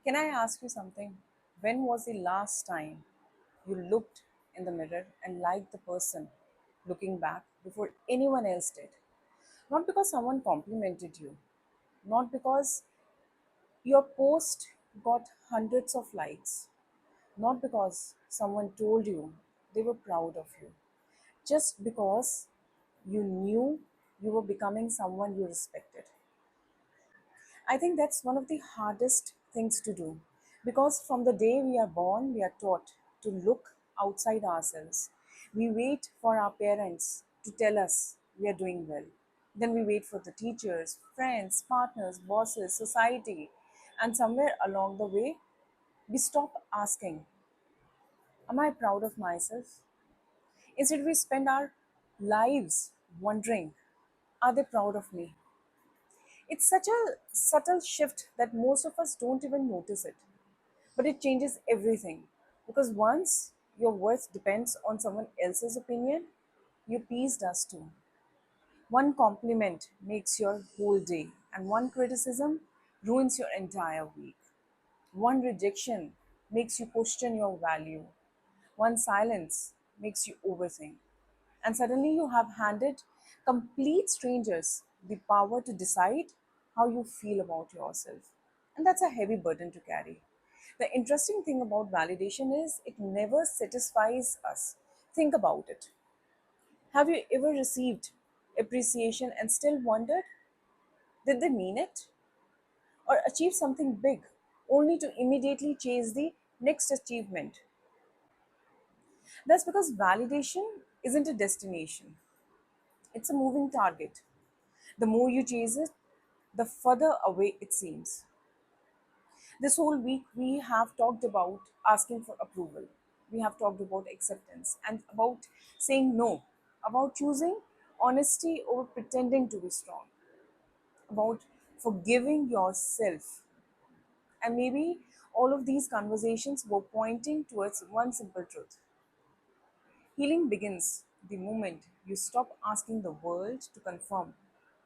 Can I ask you something? When was the last time you looked in the mirror and liked the person looking back before anyone else did? Not because someone complimented you, not because your post got hundreds of likes, not because someone told you they were proud of you, just because you knew you were becoming someone you respected. I think that's one of the hardest things to do because from the day we are born, we are taught to look outside ourselves. We wait for our parents to tell us we are doing well. Then we wait for the teachers, friends, partners, bosses, society, and somewhere along the way, we stop asking, am I proud of myself? Instead, we spend our lives wondering, are they proud of me? It's such a subtle shift that most of us don't even notice it. But it changes everything. Because once your worth depends on someone else's opinion, your peace does too. One compliment makes your whole day, and one criticism ruins your entire week. One rejection makes you question your value. One silence makes you overthink. And suddenly you have handed complete strangers the power to decide how you feel about yourself. And that's a heavy burden to carry. The interesting thing about validation is it never satisfies us. Think about it. Have you ever received appreciation and still wondered, did they mean it? Or achieve something big only to immediately chase the next achievement? That's because validation isn't a destination, it's a moving target. The more you chase it, the further away it seems. This whole week, we have talked about asking for approval. We have talked about acceptance and about saying no, about choosing honesty over pretending to be strong, about forgiving yourself. And maybe all of these conversations were pointing towards one simple truth. Healing begins the moment you stop asking the world to confirm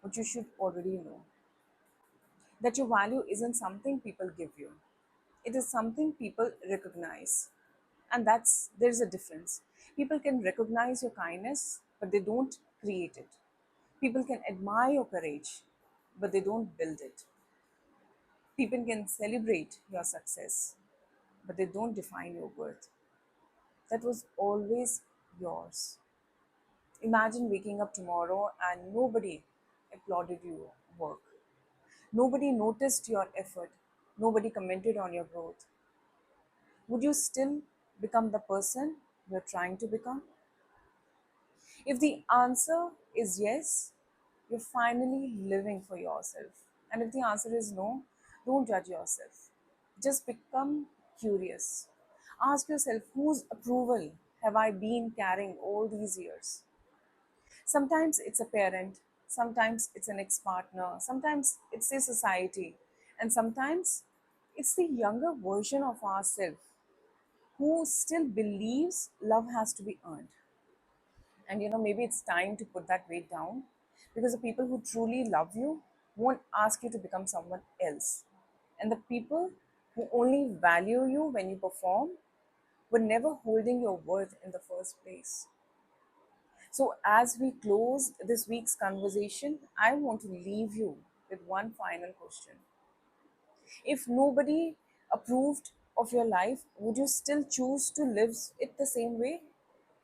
what you should already know. That your value isn't something people give you, it is something people recognize. And there's a difference. People can recognize your kindness, but they don't create it. People can admire your courage, but they don't build it. People can celebrate your success, but they don't define your worth. That was always yours. Imagine waking up tomorrow and nobody applauded your work. Nobody noticed your effort. Nobody commented on your growth. Would you still become the person you're trying to become? If the answer is yes, you're finally living for yourself. And if the answer is no, don't judge yourself. Just become curious. Ask yourself, whose approval have I been carrying all these years? Sometimes it's a parent, sometimes it's an ex partner, sometimes it's the society, and sometimes it's the younger version of ourselves who still believes love has to be earned. And maybe it's time to put that weight down because the people who truly love you won't ask you to become someone else. And the people who only value you when you perform were never holding your worth in the first place. So, as we close this week's conversation, I want to leave you with one final question. If nobody approved of your life, would you still choose to live it the same way?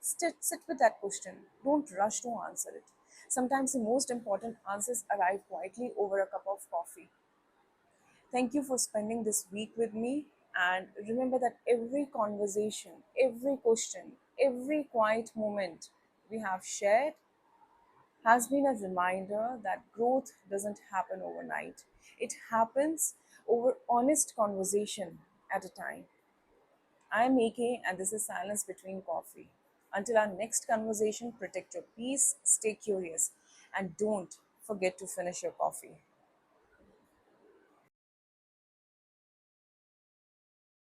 Sit with that question. Don't rush to answer it. Sometimes the most important answers arrive quietly over a cup of coffee. Thank you for spending this week with me. And remember that every conversation, every question, every quiet moment we have shared has been a reminder that growth doesn't happen overnight. It happens over honest conversation at a time. I'm AK, and this is Silence Between Coffee. Until our next conversation, protect your peace, stay curious, and don't forget to finish your coffee.